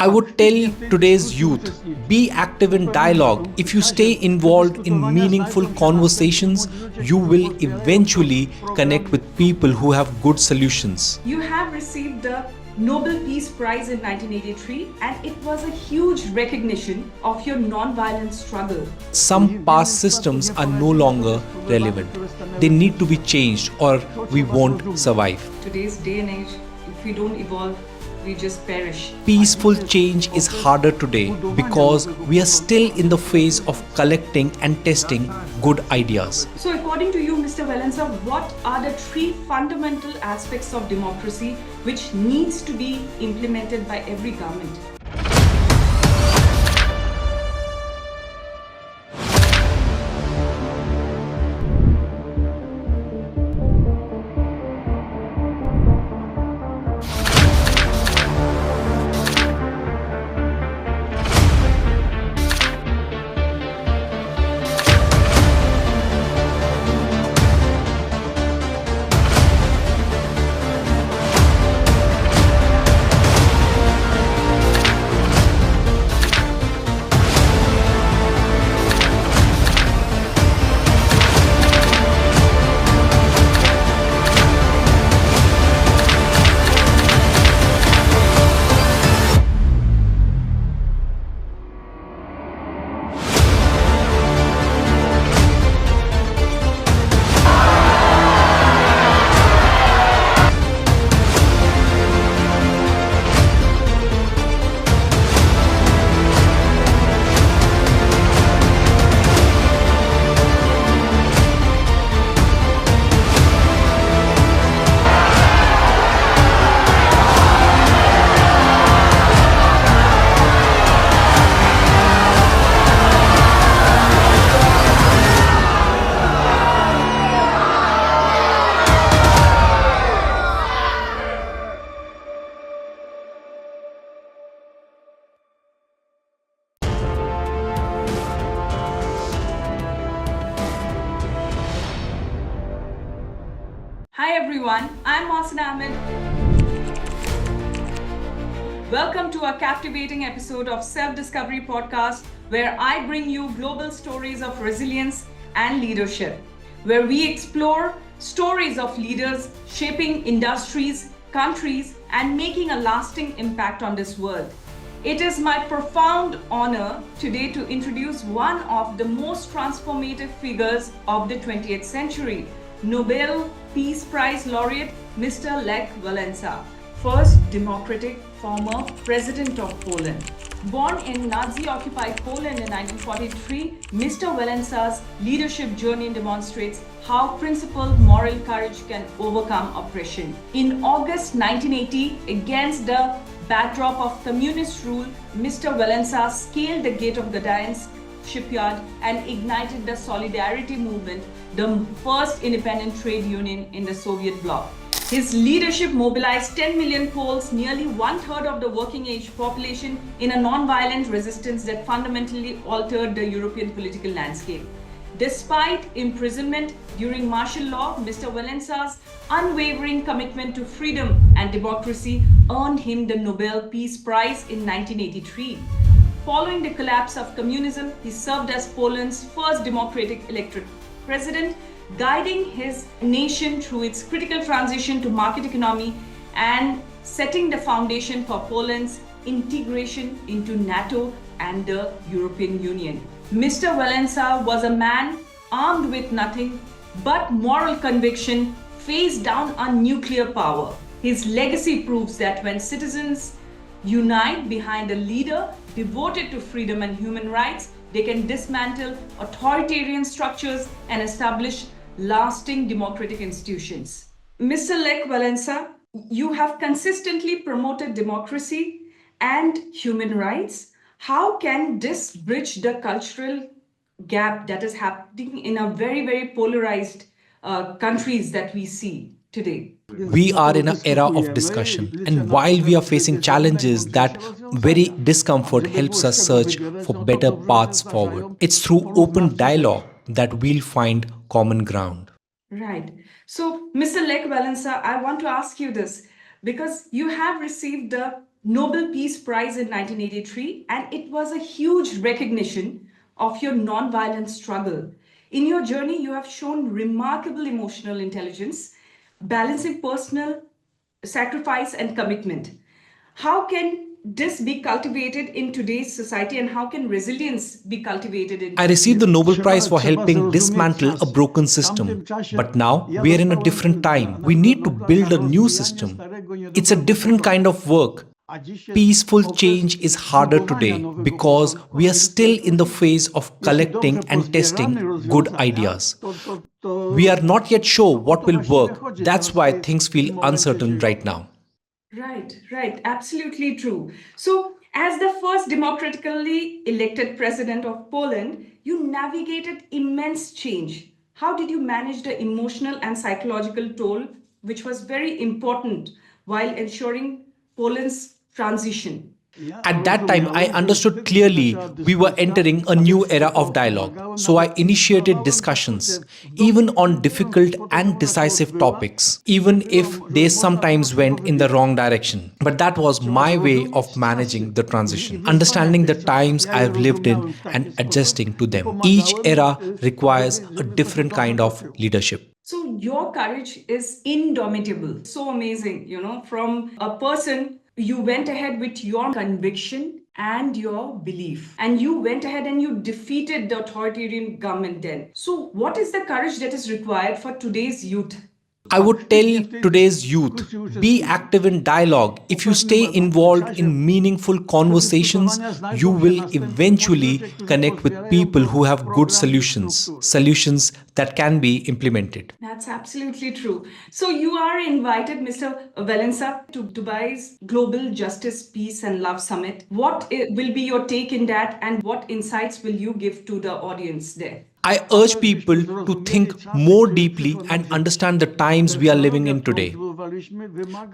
I would tell today's youth, be active in dialogue. If you stay involved in meaningful conversations, you will eventually connect with people who have good solutions. You have received the Nobel Peace Prize in 1983, and it was a huge recognition of your non-violent struggle. Some past systems are no longer relevant. They need to be changed or we won't survive. Today's day and age, if we don't evolve, we just perish. Peaceful change is harder today because we are still in the phase of collecting and testing good ideas. So according to you, Mr. Walẽsa, what are the three fundamental aspects of democracy which needs to be implemented by every government? Hi everyone, I'm Mohsinaa Ahmad. Welcome to a captivating episode of Self-Discovery Podcast, where I bring you global stories of resilience and leadership, where we explore stories of leaders shaping industries, countries, and making a lasting impact on this world. It is my profound honor today to introduce one of the most transformative figures of the 20th century, Nobel Peace Prize laureate, Mr. Lech Wałęsa, first democratic former president of Poland. Born in Nazi-occupied Poland in 1943, Mr. Walẽsa's leadership journey demonstrates how principled moral courage can overcome oppression. In August 1980, against the backdrop of communist rule, Mr. Walẽsa scaled the gate of Gdańsk shipyard and ignited the Solidarity movement, the first independent trade union in the Soviet bloc. His leadership mobilized 10 million Poles, nearly one-third of the working-age population, in a non-violent resistance that fundamentally altered the European political landscape. Despite imprisonment during martial law, Mr. Walẽsa's unwavering commitment to freedom and democracy earned him the Nobel Peace Prize in 1983. Following the collapse of communism, he served as Poland's first democratic elected president, guiding his nation through its critical transition to market economy and setting the foundation for Poland's integration into NATO and the European Union. Mr. Walẽsa was a man armed with nothing but moral conviction, faced down on nuclear power. His legacy proves that when citizens unite behind a leader devoted to freedom and human rights, they can dismantle authoritarian structures and establish lasting democratic institutions. Mr. Lech Wałęsa, you have consistently promoted democracy and human rights. How can this bridge the cultural gap that is happening in a very, very polarized countries that we see today? We are in an era of discussion, and while we are facing challenges, that very discomfort helps us search for better paths forward. It's through open dialogue that we'll find common ground. Right. So, Mr. Lech Wałęsa, I want to ask you this because you have received the Nobel Peace Prize in 1983, and it was a huge recognition of your non-violent struggle. In your journey, you have shown remarkable emotional intelligence, balancing personal sacrifice and commitment. How can this be cultivated in today's society, and how can resilience be cultivated in I today's received the youth? Nobel Prize for helping dismantle a broken system. But now we are in a different time. We need to build a new system. It's a different kind of work. Peaceful change is harder today because we are still in the phase of collecting and testing good ideas. We are not yet sure what will work. That's why things feel uncertain right now. Right, absolutely true. So, as the first democratically elected president of Poland, you navigated immense change. How did you manage the emotional and psychological toll, which was very important while ensuring Poland's transition? At that time, I understood clearly we were entering a new era of dialogue. So I initiated discussions, even on difficult and decisive topics, even if they sometimes went in the wrong direction. But that was my way of managing the transition, understanding the times I've lived in and adjusting to them. Each era requires a different kind of leadership. So your courage is indomitable. So amazing, from a person, you went ahead with your conviction and your belief. And you went ahead and you defeated the authoritarian government then. So what is the courage that is required for today's youth? I would tell today's youth, be active in dialogue. If you stay involved in meaningful conversations, you will eventually connect with people who have good solutions that can be implemented. That's absolutely true. So you are invited, Mr. Walẽsa, to Dubai's Global Justice, Peace and Love Summit. What will be your take in that, and what insights will you give to the audience there? I urge people to think more deeply and understand the times we are living in today.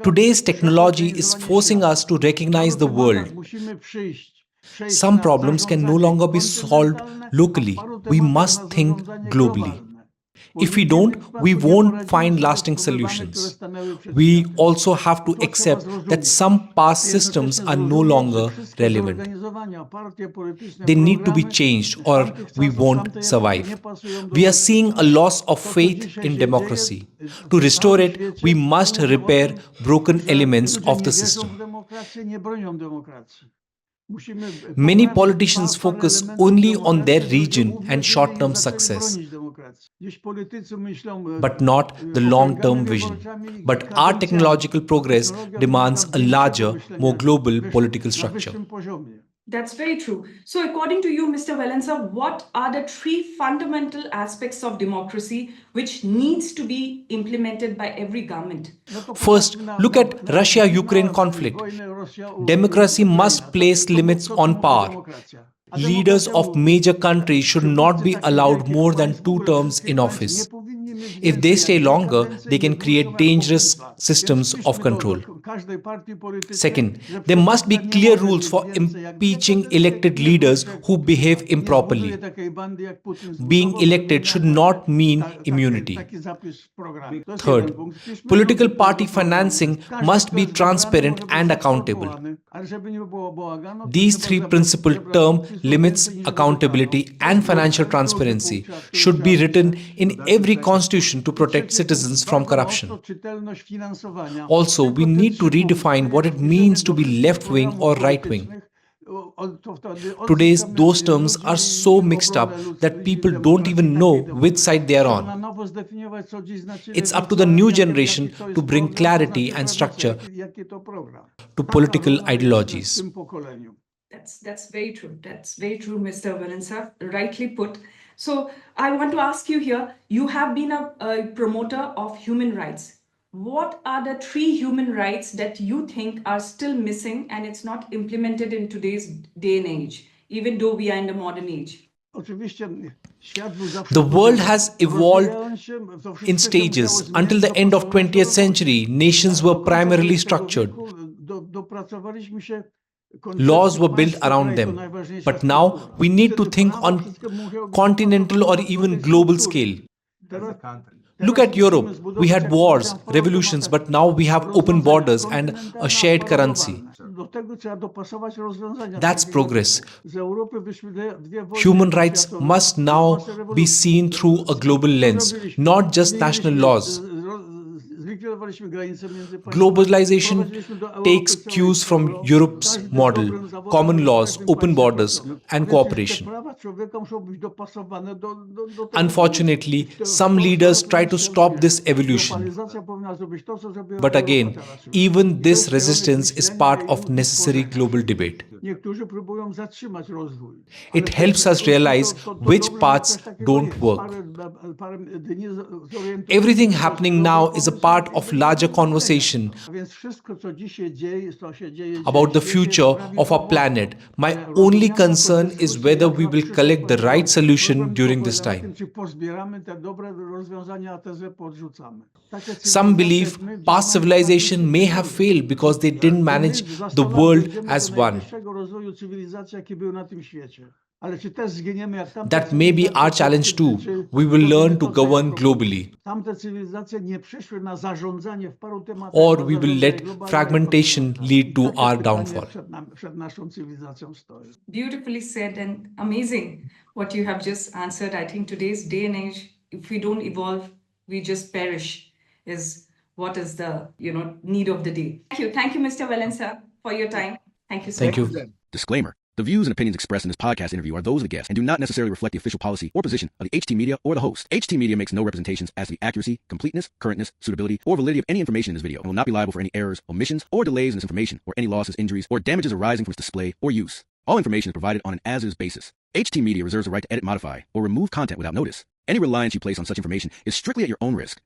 Today's technology is forcing us to recognize the world. Some problems can no longer be solved locally. We must think globally. If we don't, we won't find lasting solutions. We also have to accept that some past systems are no longer relevant. They need to be changed or we won't survive. We are seeing a loss of faith in democracy. To restore it, we must repair broken elements of the system. Many politicians focus only on their region and short-term success, but not the long-term vision. But our technological progress demands a larger, more global political structure. That's very true. So according to you, Mr. Walẽsa, what are the three fundamental aspects of democracy which needs to be implemented by every government? First, look at Russia-Ukraine conflict. Democracy must place limits on power. Leaders of major countries should not be allowed more than 2 terms in office. If they stay longer, they can create dangerous systems of control. Second, there must be clear rules for impeaching elected leaders who behave improperly. Being elected should not mean immunity. Third, political party financing must be transparent and accountable. These 3 principal terms, limits, accountability, and financial transparency, should be written in every constitution to protect citizens from corruption. Also, we need to redefine what it means to be left-wing or right-wing. Today, those terms are so mixed up that people don't even know which side they are on. It's up to the new generation to bring clarity and structure to political ideologies. That's very true. That's very true, Mr. Walẽsa. Rightly put. So I want to ask you here, you have been a promoter of human rights. What are the 3 human rights that you think are still missing and it's not implemented in today's day and age, even though we are in the modern age? The world has evolved in stages. Until the end of 20th century, nations were primarily structured. Laws were built around them. But now we need to think on continental or even global scale. Look at Europe. We had wars, revolutions, but now we have open borders and a shared currency. That's progress. Human rights must now be seen through a global lens, not just national laws. Globalization takes cues from Europe's model, common laws, open borders, and cooperation. Unfortunately, some leaders try to stop this evolution. But again, even this resistance is part of necessary global debate. It helps us realize which paths don't work. Everything happening now is a part of larger conversation about the future of our planet. My only concern is whether we will collect the right solution during this time. Some believe past civilization may have failed because they didn't manage the world as one. That may be our challenge too. We will learn to govern globally. Or we will let fragmentation lead to our downfall. Beautifully said and amazing what you have just answered. I think today's day and age, if we don't evolve, we just perish, is what is the need of the day. Thank you, Mr. Walẽsa, for your time. Thank you so much. Thank you. Disclaimer. The views and opinions expressed in this podcast interview are those of the guest and do not necessarily reflect the official policy or position of the HT Media or the host. HT Media makes no representations as to the accuracy, completeness, currentness, suitability, or validity of any information in this video and will not be liable for any errors, omissions, or delays in this information or any losses, injuries, or damages arising from its display or use. All information is provided on an as-is basis. HT Media reserves the right to edit, modify, or remove content without notice. Any reliance you place on such information is strictly at your own risk.